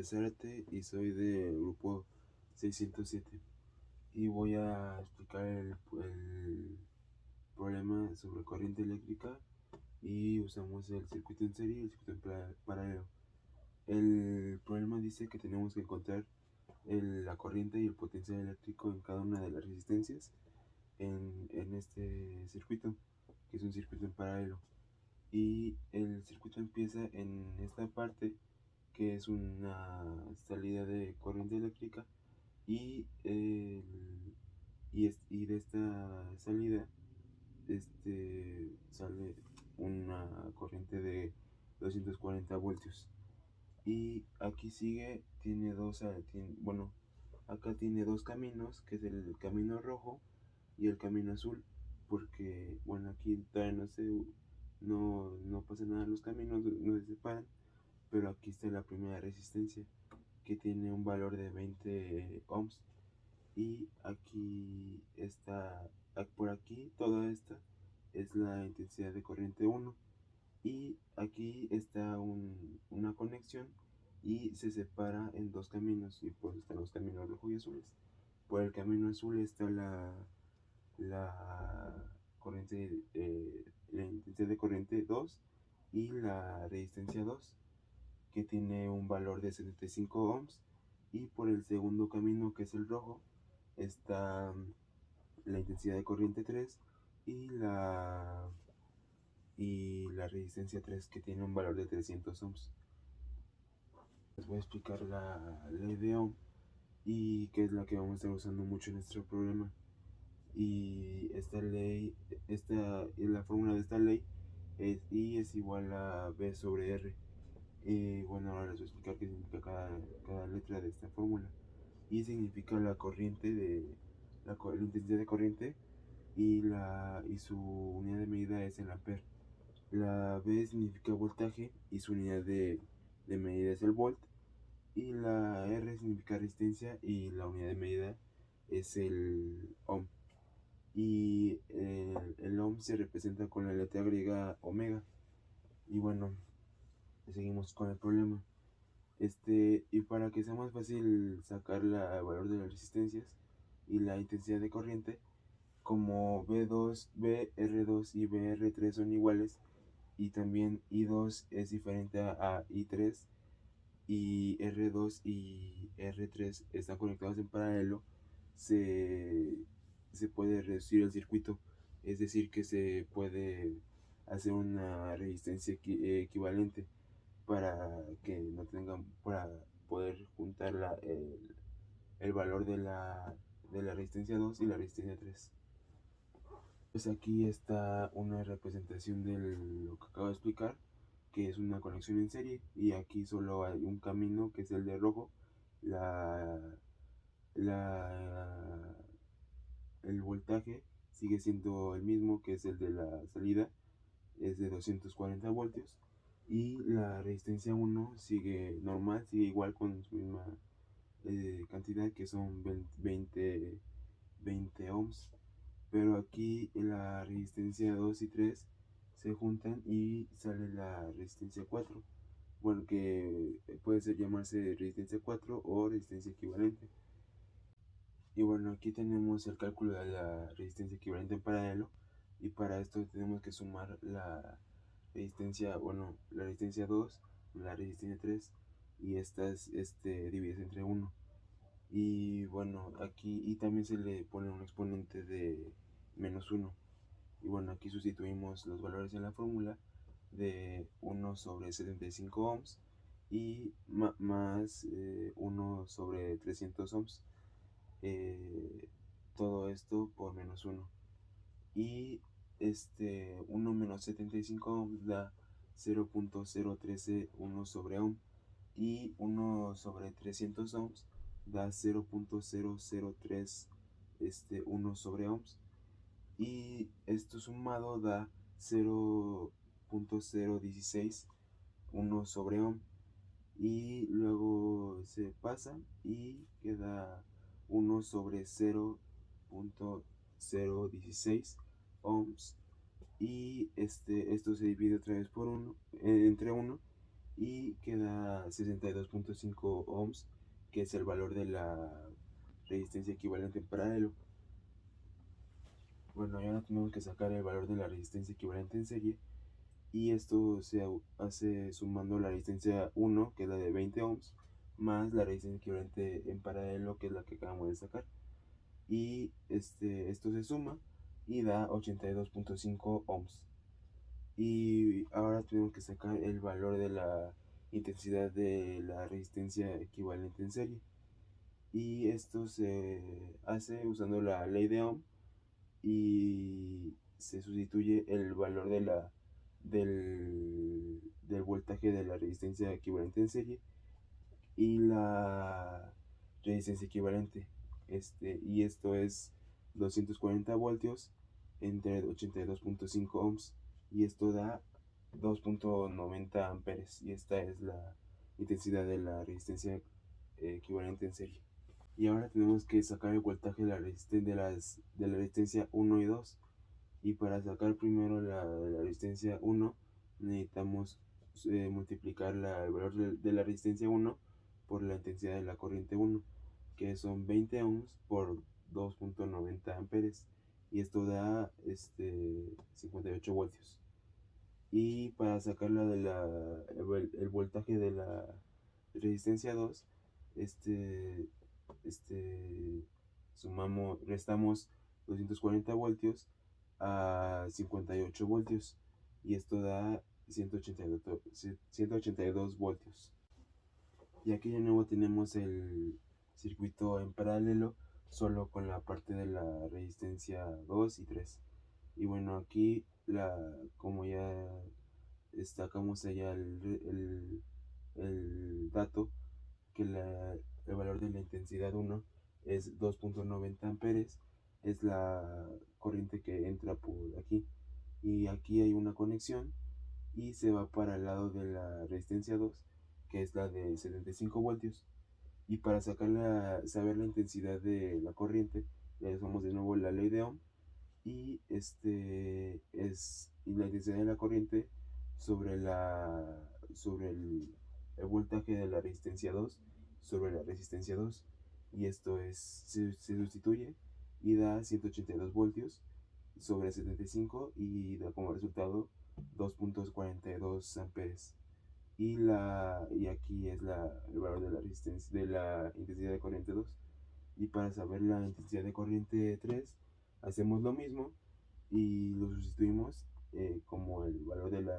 Zárate y soy del grupo 607 y voy a explicar el problema sobre corriente eléctrica y usamos el circuito en serie y el circuito en paralelo. El problema dice que tenemos que encontrar la corriente y el potencial eléctrico en cada una de las resistencias en este circuito, que es un circuito en paralelo. Y el circuito empieza en esta parte que es una salida de corriente eléctrica y, y de esta salida sale una corriente de 240 voltios. Y aquí sigue, tiene bueno, acá tiene dos caminos, que es el camino rojo y el camino azul, porque, bueno, aquí todavía no pasa nada, los caminos no se separan, pero aquí está la primera resistencia, que tiene un valor de 20 ohms, y aquí está, por aquí, toda esta es la intensidad de corriente 1, y aquí está una conexión y se separa en dos caminos, y pues están los caminos rojos y azules. Por el camino azul está la corriente, la intensidad de corriente 2 y la resistencia 2, que tiene un valor de 75 ohms. Y por el segundo camino, que es el rojo, está la intensidad de corriente 3 y la resistencia 3, que tiene un valor de 300 ohms. Les voy a explicar la ley de Ohm, y que es la que vamos a estar usando mucho en nuestro problema. Y esta ley, la fórmula de esta ley es I es igual a B sobre R. Y bueno, ahora les voy a explicar qué significa cada letra de esta fórmula. I significa la corriente la intensidad de corriente, y su unidad de medida es el ampere. La B significa voltaje y su unidad de medida es el volt. Y la R significa resistencia y la unidad de medida es el ohm. Y el ohm se representa con la letra griega omega. Y bueno, seguimos con el problema. Y para que sea más fácil sacar el valor de las resistencias y la intensidad de corriente, como BR2 y BR3 son iguales, y también I2 es diferente a I3, y R2 y R3 están conectados en paralelo, se, se puede reducir el circuito, es decir, que se puede hacer una resistencia equivalente, para que no tengan, para poder juntar el valor de la resistencia 2 y la resistencia 3. Pues aquí está una representación de lo que acabo de explicar, que es una conexión en serie, y aquí solo hay un camino, que es el de rojo. La, la, el voltaje sigue siendo el mismo, que es el de la salida, es de 240 voltios, y la resistencia 1 sigue normal, sigue igual con su misma cantidad, que son 20 ohms. Pero aquí la resistencia 2 y 3 se juntan y sale la resistencia 4. Bueno, que puede llamarse resistencia 4 o resistencia equivalente. Y bueno, aquí tenemos el cálculo de la resistencia equivalente en paralelo, y para esto tenemos que sumar la resistencia 2, la resistencia 3, y estas divididas entre 1. Y bueno, aquí también se le pone un exponente de -1. Y bueno, aquí sustituimos los valores en la fórmula de 1 sobre 75 ohms y más 1 sobre 300 ohms. Todo esto por -1. Y 1 menos 75 ohms da 0.013 sobre ohm, y 1 sobre 300 ohms da 0.003 sobre ohms, y esto sumado da 0.016 sobre ohm, y luego se pasa y queda 1 sobre 0.016 ohms, y esto se divide otra vez entre 1, y queda 62.5 ohms, que es el valor de la resistencia equivalente en paralelo. Bueno, ya no tenemos que sacar el valor de la resistencia equivalente en serie, y esto se hace sumando la resistencia 1, que es la de 20 ohms, más la resistencia equivalente en paralelo, que es la que acabamos de sacar. Y esto se suma y da 82.5 ohms. Y ahora tenemos que sacar el valor de la intensidad de la resistencia equivalente en serie. Y esto se hace usando la ley de Ohm, y se sustituye el valor del voltaje de la resistencia equivalente en serie y la resistencia equivalente. Y esto es 240 voltios entre 82.5 ohms, y esto da 2.90 amperes, y esta es la intensidad de la resistencia equivalente en serie. Y ahora tenemos que sacar el voltaje de la resistencia 1 y 2. Y para sacar primero la resistencia 1, necesitamos multiplicar el valor de la resistencia 1 por la intensidad de la corriente 1, que son 20 ohms por 2.90 amperes, y esto da 58 voltios. Y para sacar el voltaje de la resistencia 2, restamos 240 voltios a 58 voltios, y esto da 182 voltios. Y aquí de nuevo tenemos el circuito en paralelo, solo con la parte de la resistencia 2 y 3. Y bueno, aquí como ya destacamos allá el dato, que el valor de la intensidad 1 es 2.90 amperes, es la corriente que entra por aquí. Y aquí hay una conexión y se va para el lado de la resistencia 2, que es la de 75 voltios. Y para saber la intensidad de la corriente, le usamos de nuevo la ley de Ohm, y la intensidad de la corriente sobre el voltaje de la resistencia 2 sobre la resistencia 2, y esto se sustituye y da 182 voltios sobre 75, y da como resultado 2.42 amperes. Y aquí es el valor de la resistencia de la intensidad de corriente 2. Y para saber la intensidad de corriente 3, hacemos lo mismo y lo sustituimos como el valor del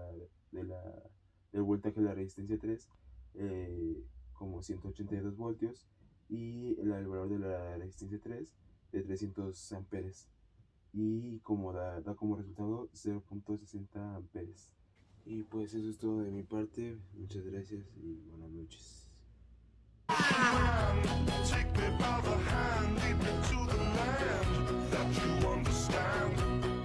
voltaje de la resistencia 3, como 182 voltios, y el valor de la resistencia 3 de 300 amperes, y como da como resultado 0.60 amperes. Y pues eso es todo de mi parte. Muchas gracias y buenas noches. Take me by the hand, lead me to the land that you understand.